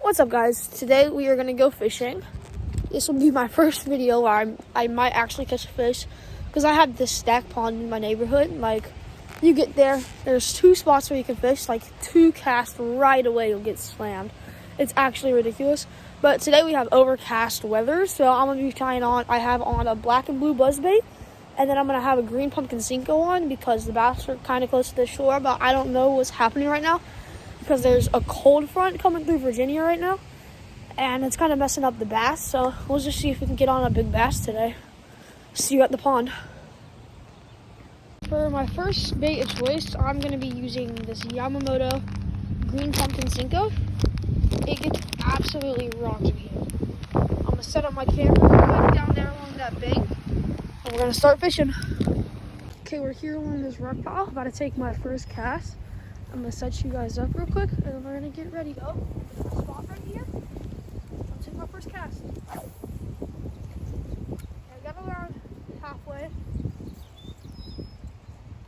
What's up, guys? Today we are gonna go fishing. This will be my first video where I might actually catch a fish, because I have this stack pond in my neighborhood. Like, you get there's 2 spots where you can fish. Like 2 casts right away, you'll get slammed. It's actually ridiculous. But today we have overcast weather, so I'm gonna be trying on. I have on a black and blue buzzbait, and then I'm gonna have a green pumpkin Senko on because the bass are kind of close to the shore. But I don't know what's happening right now, because there's a cold front coming through Virginia right now, and it's kind of messing up the bass. So we'll just see if we can get on a big bass today. See you at the pond. For my first bait of choice, I'm going to be using this Yamamoto green pumpkin Senko. It gets absolutely rocked in here. I'm going to set up my camera right down there along that bank, and we're going to start fishing. Okay, we're here along this rock pile, about to take my first cast. I'm gonna set you guys up real quick, and then we're gonna get ready. Go. There's a spot right here. I'll take my first cast. I got around halfway.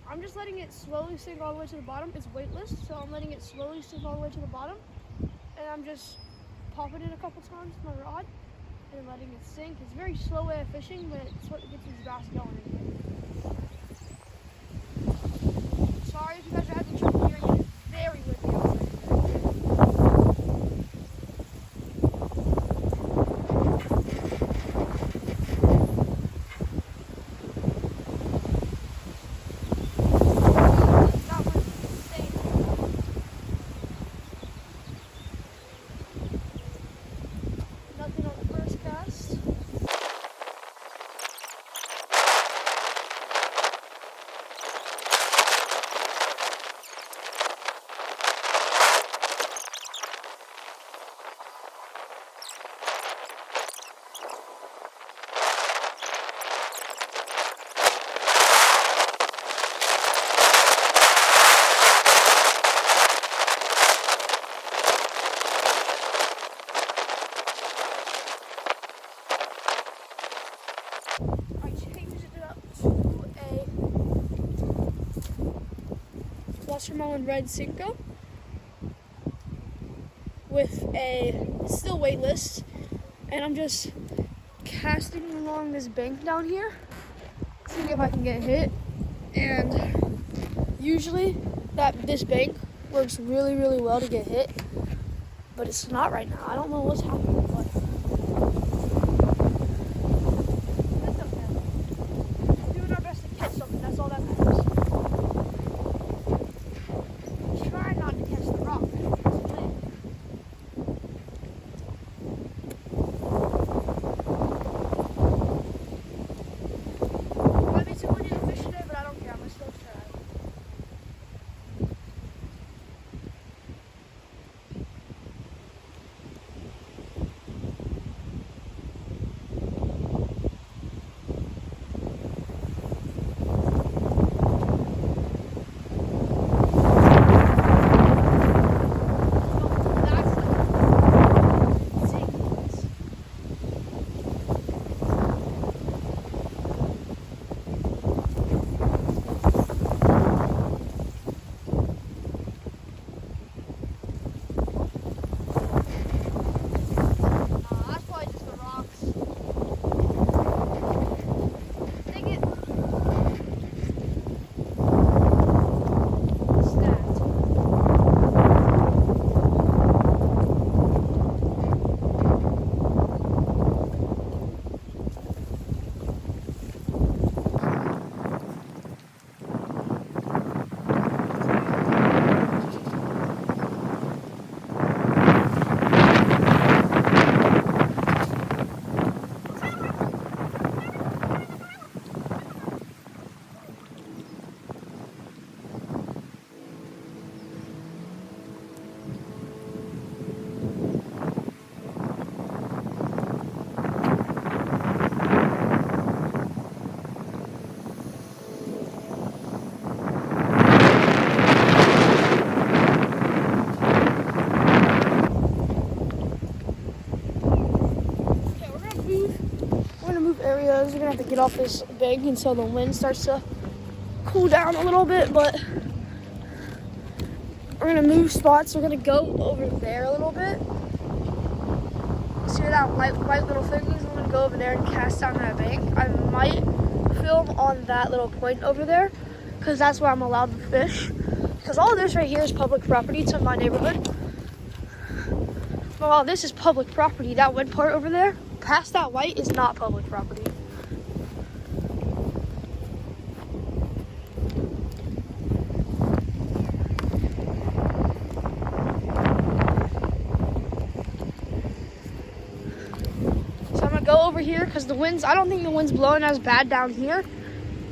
I'm just letting it slowly sink all the way to the bottom. It's weightless, so I'm letting it slowly sink all the way to the bottom. And I'm just popping it a couple times with my rod and letting it sink. It's a very slow way of fishing, but it's what gets these bass going in here. Sorry if you guys are having trouble hearing it. It's very windy outside. That was insane. Nothing on the first cast. I changed it up to a watermelon red Senko with a still weightless, and I'm just casting along this bank down here, seeing if I can get hit. And usually this bank works really well to get hit, but it's not right now. I don't know what's happening, but that's all that matters. Try not to catch the rock. Might be too windy to fish today, but I don't care. I'm gonna still try. areas. You're gonna have to get off this bank until the wind starts to cool down a little bit, but we're gonna move spots. We're gonna go over there a little bit See that white little thing? I'm gonna go over there and cast down that bank. I might film on that little point over there, because that's where I'm allowed to fish. Because all of this right here is public property. It's in my neighborhood. But while this is public property, that one part over there, past that white, is not public property. Go over here because the winds, I don't think the wind's blowing as bad down here.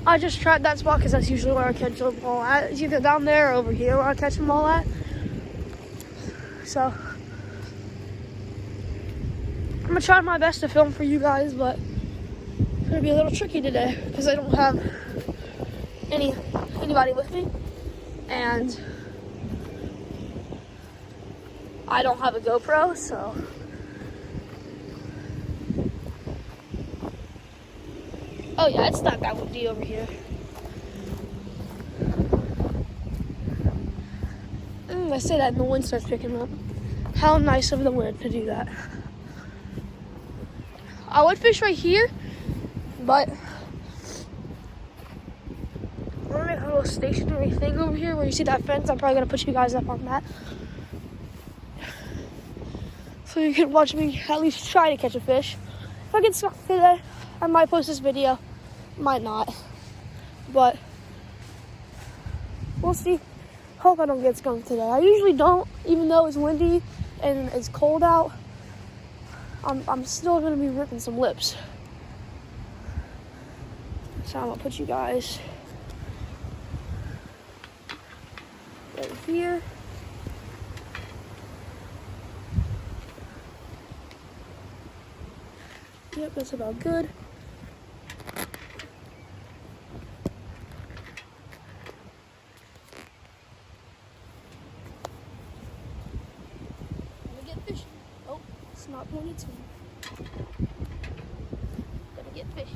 I just tried that spot because that's usually where I catch them all at. It's either down there or over here where I catch them all at. So I'm gonna try my best to film for you guys, but it's gonna be a little tricky today because I don't have anybody with me, and I don't have a GoPro, so. Oh yeah, it's not that windy over here. I say that and the wind starts picking up. How nice of the wind to do that. I would fish right here, but I'm gonna make a little stationary thing over here where you see that fence. I'm probably gonna put you guys up on that, so you can watch me at least try to catch a fish. If I get stuck today, I might post this video. Might not, but we'll see. Hope I don't get skunked today. I usually don't, even though it's windy and it's cold out. I'm still gonna be ripping some lips. So I'm gonna put you guys right here. Yep, that's about good. Fish. Oh, it's not pointed to me. Gonna get fish.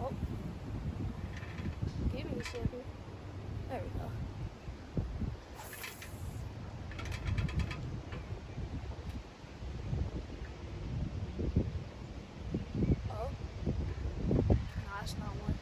Oh. Give me a second. There we go. Oh. No, that's not one.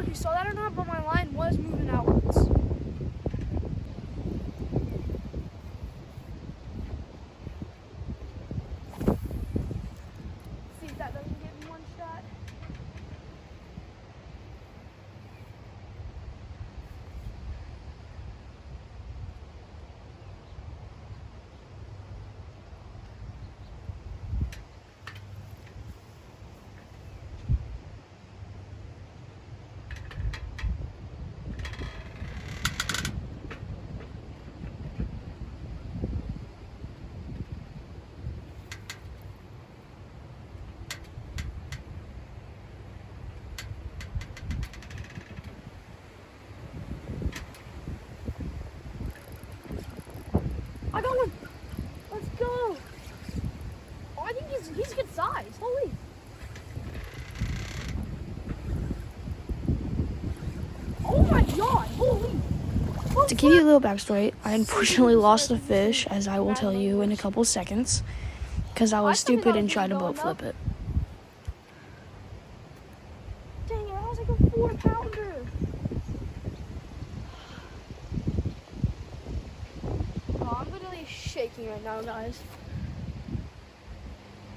You saw that or not, but my line was moving outwards. See if that doesn't get me one shot. I got one. Let's go. Oh, I think he's good size. Holy. Oh my God. Holy. To give you a little backstory, I unfortunately lost a fish, as I will tell you in a couple seconds, because I was stupid and tried to boat flip it. Dang it, that was like a 4-pounder. I'm literally shaking right now, guys.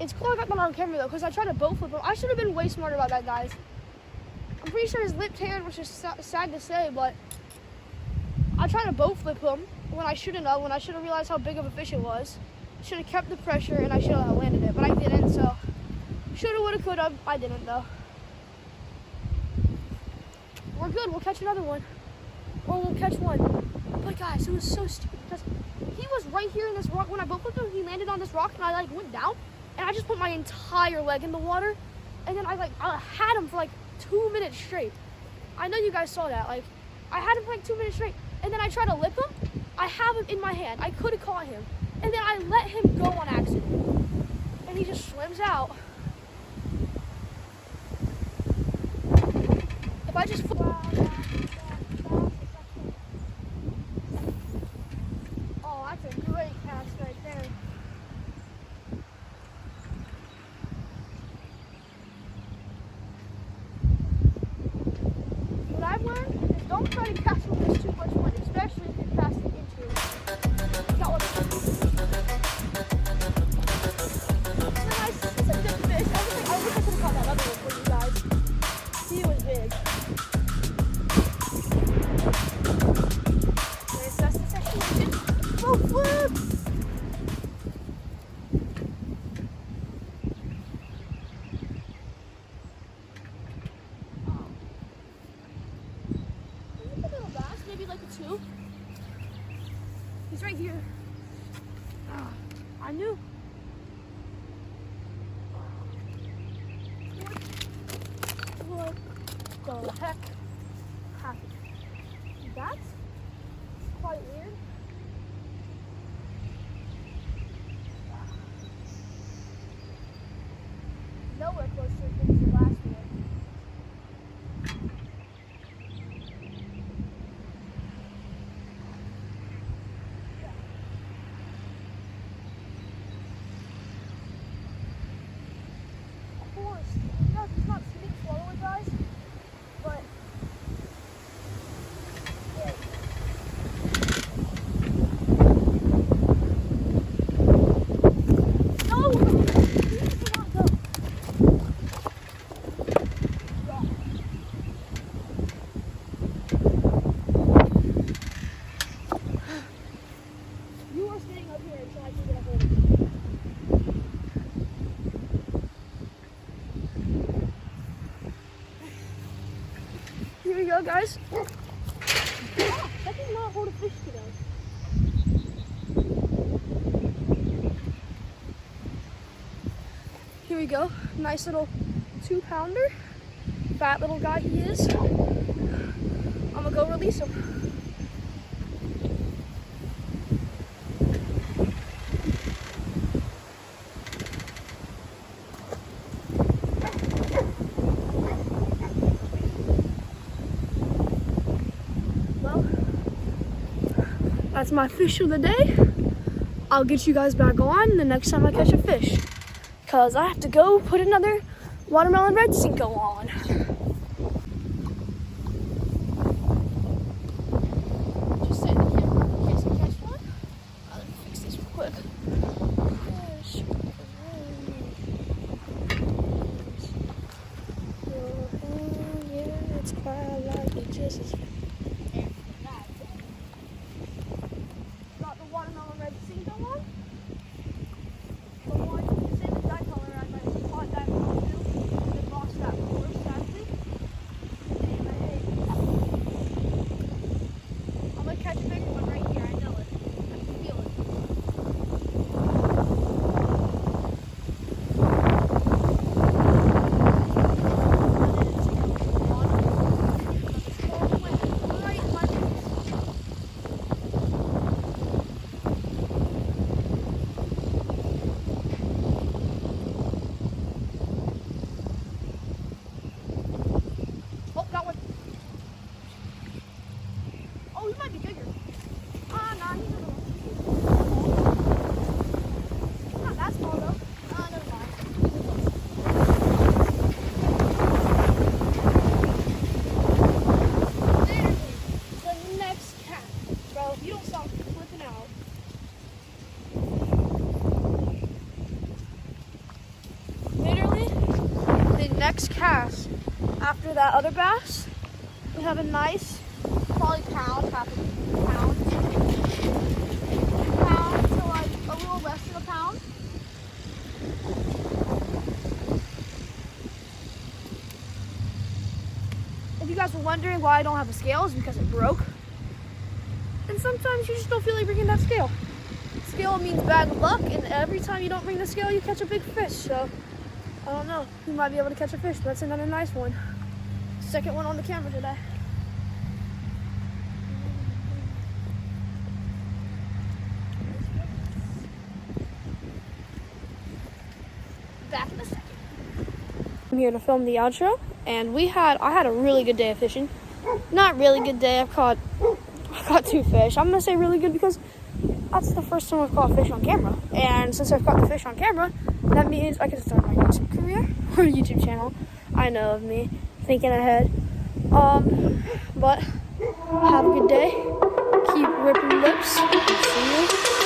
It's cool I got that on camera though, because I tried to boat flip him. I should have been way smarter about that, guys. I'm pretty sure his lipped hand, which is sad to say, but I tried to boat flip him when I shouldn't have. When I should have realized how big of a fish it was. Should have kept the pressure and I should have landed it, but I didn't. So shoulda, woulda, coulda. I didn't though. We're good. We'll catch another one, or we'll catch one. But guys, it was so stupid because he was right here in this rock. When I boat flipped him, he landed on this rock, and I like went down, and I just put my entire leg in the water, and then I had him for like 2 minutes straight. I know you guys saw that. Like, I had him for like 2 minutes straight, and then I tried to lip him. I have him in my hand. I could have caught him, and then I let him go on accident, and he just swims out. If I just oh, that's a great cast right there. What I've learned is don't try to cast with this too much wind, especially if you're casting into it. Got one. It's a good fish. I wish I could have caught that other one for you guys. He was big. Let's assess the situation. Oh, flip! Look at the little bass, maybe like a 2. He's right here. I knew. What the heck happened? That's quite weird. Nowhere close to as big as the last one. Of course, he's not sitting swallowing, guys, but yeah. No! He cannot go. You are staying up here until I can get a hold of you. Here we go, guys. Oh, I cannot hold a fish today. Here we go. Nice little 2-pounder. Fat little guy he is. I'm gonna go release him. Well, that's my fish of the day. I'll get you guys back on the next time I catch a fish, because I have to go put another watermelon red Senko on. Just set the camera in case I catch one. Let me fix this real quick. Yeah, it's quite like it just is. Got the watermelon red Senko on. The one, same exact color as I caught that one too. Then lost that color, sadly. And I ate. I'm gonna catch a bigger one right here. I know it. I can feel it. Right in my face. Oh, got one. Oh, he might be bigger. Nah, he's a little. He's not that small though. Never mind. Literally, the next cat. Bro, if you don't stop flipping out. Literally, the next cast after that other bass, we have a nice, probably pound, half a pound to like a little less than a pound. If you guys were wondering why I don't have a scale, it's because it broke. And sometimes you just don't feel like bringing that scale. scale means bad luck, and every time you don't bring the scale, you catch a big fish. So, I don't know. You might be able to catch a fish. That's another nice one. Second one on the camera today. Back in a second. I'm here to film the outro, and I had a really good day of fishing. Not really good day. I caught 2 fish. I'm gonna say really good because that's the first time I've caught fish on camera. And since I've caught the fish on camera, that means I can start my YouTube career or YouTube channel. I know of me thinking ahead. But have a good day. Keep ripping lips. See you